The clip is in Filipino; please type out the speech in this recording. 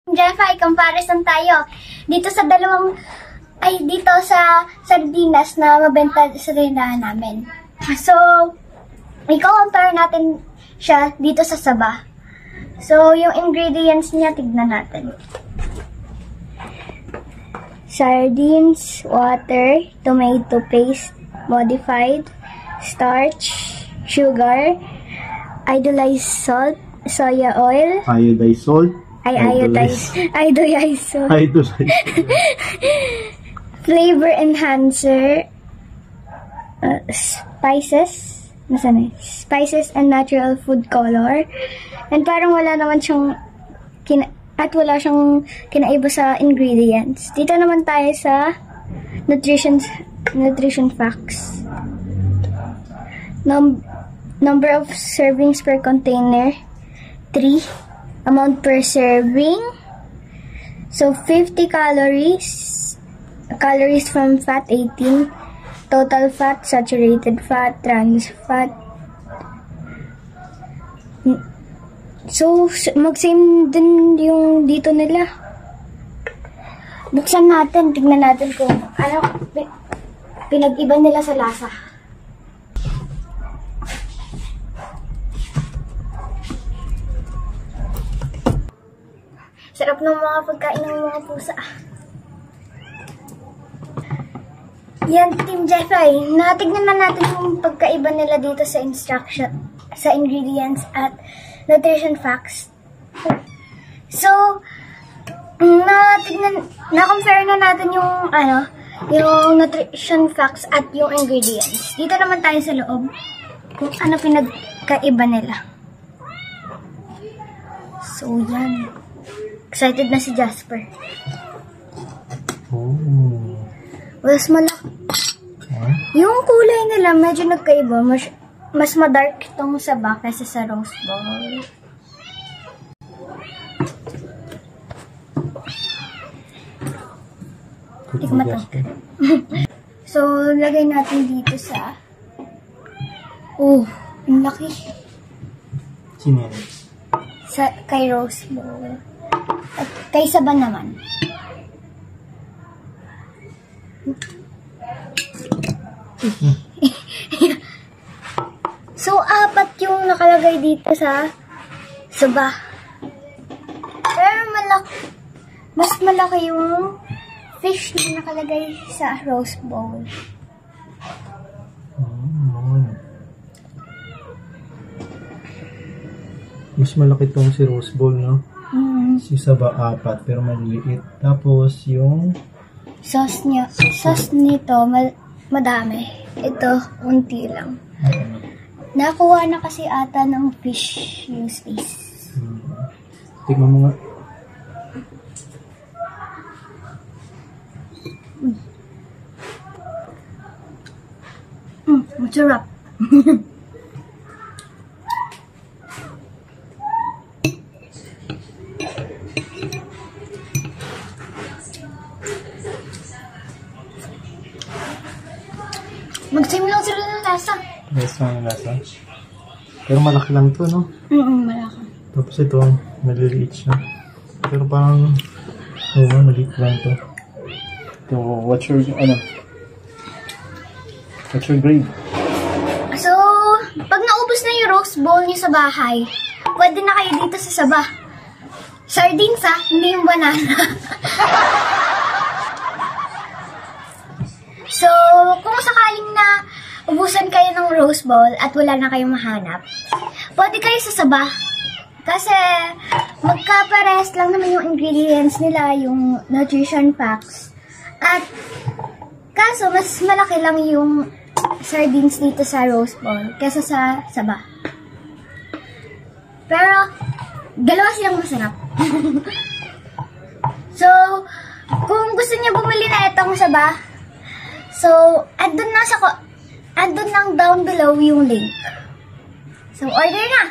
Jeffa, comparison tayo. Dito sa dito sa sardinas na mabenta sa tindahan namin. So, i-compare natin siya dito sa Saba. So, yung ingredients niya, tignan natin. Sardines, water, tomato paste, modified, starch, sugar, iodized salt, soya oil. Iodized salt? Iodized salt. Flavor enhancer, spices. Nasaan eh? Spices and natural food color. And parang wala naman siyang wala siyang kinaiba sa ingredients. Dito naman tayo sa nutrition facts. Number of servings per container, 3. Amount per serving, so 50 calories. Calories from fat, 18. Total fat, saturated fat, trans fat. So, mag-same din yung dito nila. Buksan natin, tignan natin kung ano pinag-iba nila sa lasa. Sarap ng mga pagkain ng mga pusa. Yan, Team Jeffa, natignan na natin yung pagkaiba nila dito sa ingredients at nutrition facts. So, na-compare na natin yung nutrition facts at yung ingredients. Dito naman tayo sa loob kung ano pinagkaiba nila. So, yan. Excited na si Jasper. Oh. Mas malaki. Huh? Yung kulay nila medyo nagkaiba. Mas madark itong Saba kaysa sa Rose Bowl. Tikman to. So, lagay natin dito sa... Oh, ang laki. Sino yan? Kay Rose Bowl. At kay Saba naman. So, 4 yung nakalagay dito sa Saba. Pero mas malaki yung fish na nakalagay sa Rose Bowl. Mas malaki tong si Rose Bowl, no? Si Saba 4, pero maliit. Tapos yung sauce nito madami. Ito, unti lang. Nakuha na kasi ata ng fish yung space. Tignan mo nga. Masarap. Mag-same lang sila ng lasa. Yes, ang lasa. Pero malaki lang to, no? Malaki. Tapos ito, maliliit siya. Pero parang, maliit lang to. So, what's your grade? So, pag naubos na yung Rose Bowl niyo sa bahay, pwede na kayo dito sa Saba. Sardines hindi yung banana. So, kung sakaling na ubusan kayo ng Rose Bowl at wala na kayong mahanap, pwede kayo sa Saba. Kasi, magkapares lang naman yung ingredients nila, yung nutrition facts. At, kaso, mas malaki lang yung sardines dito sa Rose Bowl kaysa sa Saba. Pero, dalawa silang masarap. So, kung gusto niyo bumili na itong Saba, so, andun lang down below yung link. So, order na!